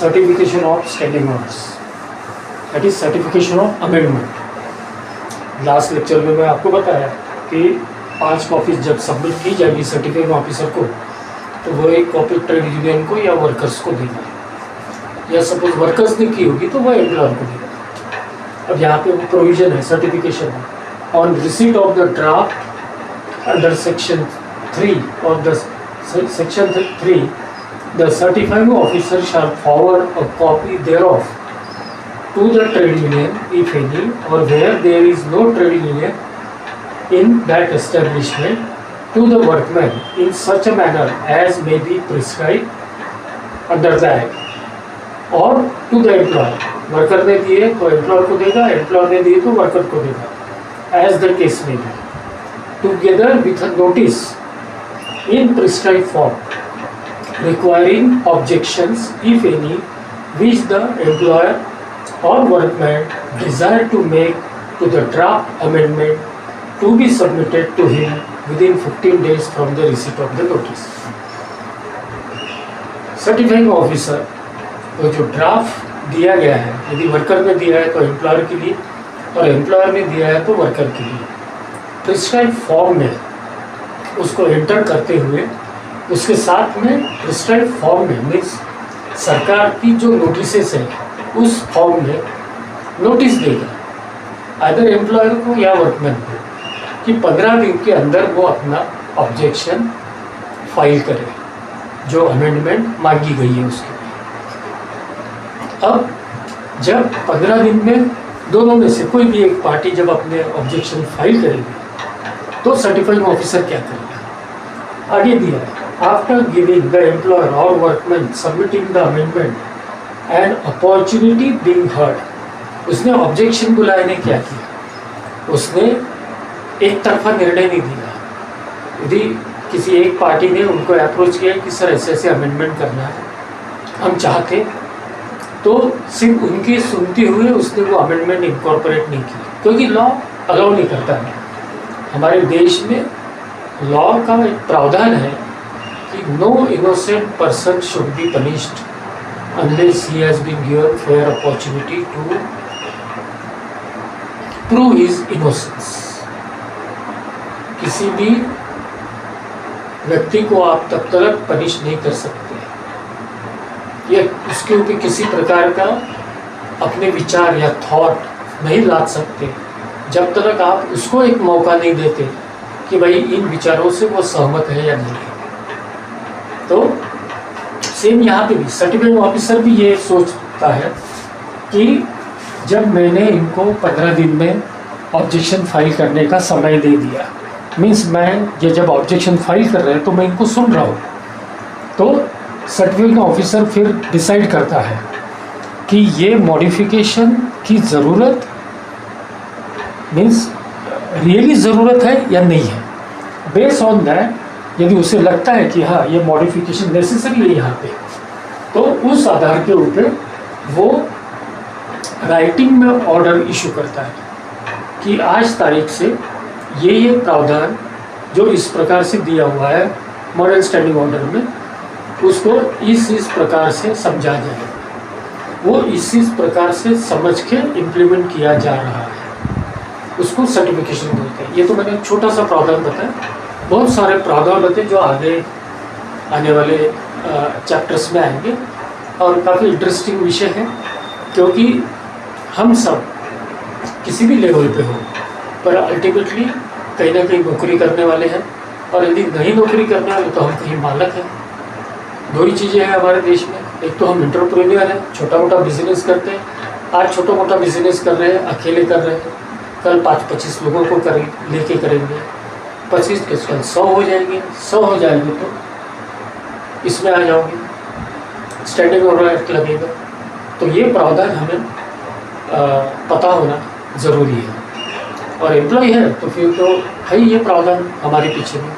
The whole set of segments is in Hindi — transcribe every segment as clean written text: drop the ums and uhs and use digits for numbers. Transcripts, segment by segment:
Certification of standing orders, that is certification of amendment. Last lecture में मैं आपको बताया कि 5 कॉपीज जब सबमिट की जाएगी सर्टिफिकेट ऑफिसर को, तो वो एक कॉपी ट्रेड यूनियन को या वर्कर्स को देगा, या सपोज वर्कर्स ने की होगी तो वह एम्प्लॉयर को देगा। अब यहाँ पे वो प्रोविजन है certification on receipt of the draft under section 3 और the section 3 the certifying officer shall forward a copy thereof to the trade union if any, or where there is no trade union in that establishment, to the workman in such a manner as may be prescribed under the act, or to the employer. Worker ने दिए तो एम्प्लॉयर को देगा, एम्प्लॉयर ने दिए तो वर्कर को देगा, as the case may be, together with a notice in prescribed form requiring objections if any which the employer or workman desire to make to the draft amendment to be submitted to him within 15 days from the receipt of the notice. Certifying officer तो जो ड्राफ्ट दिया गया है, यदि वर्कर ने दिया है तो एम्प्लॉयर के लिए और एम्प्लॉयर ने दिया है तो वर्कर के लिए, प्रिस्क्राइब फॉर्म में उसको एंटर करते हुए उसके साथ में प्रिस्क्राइब फॉर्म में मीन्स सरकार की जो नोटिसेस है उस फॉर्म में नोटिस देगा आइदर एम्प्लॉयर को या वर्कमैन को कि 15 दिन के अंदर वो अपना ऑब्जेक्शन फाइल करे जो अमेंडमेंट मांगी गई है उसके लिए। अब जब 15 दिन में दोनों में से कोई भी एक पार्टी जब अपने ऑब्जेक्शन फाइल करेगी तो सर्टिफाइंग ऑफिसर क्या करेगा, आगे दिया है after giving the employer or workman submitting the amendment an opportunity being heard, उसने ऑब्जेक्शन बुलाए ने क्या किया, उसने एक तरफा निर्णय नहीं दिया। यदि किसी एक पार्टी ने उनको अप्रोच किया कि सर ऐसे ऐसे अमेंडमेंट करना है, हम चाहते, तो सिर्फ उनकी सुनते हुए उसने वो अमेंडमेंट इनकॉर्पोरेट नहीं की, क्योंकि लॉ अलाउ नहीं करता है। हमारे देश में लॉ का एक प्रावधान है कि no innocent person should be punished unless he has been given fair opportunity to prove his innocence। किसी भी व्यक्ति को आप तब तक पनिश नहीं कर सकते या उसके ऊपर किसी प्रकार का अपने विचार या थॉट नहीं ला सकते जब तक आप उसको एक मौका नहीं देते कि भाई इन विचारों से वो सहमत है या नहीं। तो सेम यहाँ पे भी सर्टिफिकेट ऑफिसर भी ये सोचता है कि जब मैंने इनको 15 दिन में ऑब्जेक्शन फाइल करने का समय दे दिया, मीन्स मैं ये जब ऑब्जेक्शन फाइल कर रहे हैं तो मैं इनको सुन रहा हूँ, तो सर्टिफिकेट ऑफिसर फिर डिसाइड करता है कि ये मॉडिफिकेशन की ज़रूरत मीन्स रियली ज़रूरत है या नहीं है। बेस्ड ऑन दैट यदि उसे लगता है कि हाँ ये मॉडिफिकेशन नेसेसरी है यहाँ पे, तो उस आधार के ऊपर वो राइटिंग में ऑर्डर इशू करता है कि आज तारीख से ये प्रावधान जो इस प्रकार से दिया हुआ है मॉडल स्टैंडिंग ऑर्डर में, उसको इस प्रकार से समझा जाए, वो इस प्रकार से समझ के इम्प्लीमेंट किया जा रहा है, उसको सर्टिफिकेशन बोलते हैं। ये तो मैंने छोटा सा प्रावधान बताया, बहुत सारे प्रावधान होते हैं जो आगे आने वाले चैप्टर्स में आएंगे और काफ़ी इंटरेस्टिंग विषय है, क्योंकि हम सब किसी भी लेवल पे हो पर अल्टीमेटली कहीं ना कहीं नौकरी करने वाले हैं, और यदि नहीं नौकरी करने वाले तो हम कहीं मालक हैं। दो ही चीज़ें हैं हमारे देश में, एक तो हम एंटरप्रेन्योर हैं, छोटा मोटा बिजनेस करते हैं, आज छोटा मोटा बिजनेस कर रहे हैं, अकेले कर रहे हैं, कल 5-25 लोगों को लेके करेंगे, 25 के कल 100 हो जाएंगे, 100 हो जाएंगे तो इसमें आ जाओगे, स्टैंडिंग ऑर्डर एक्ट लगेगा। तो ये प्रावधान हमें पता होना ज़रूरी है, और एम्प्लॉय है तो फिर तो है ये प्रावधान हमारे पीछे में।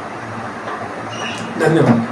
धन्यवाद।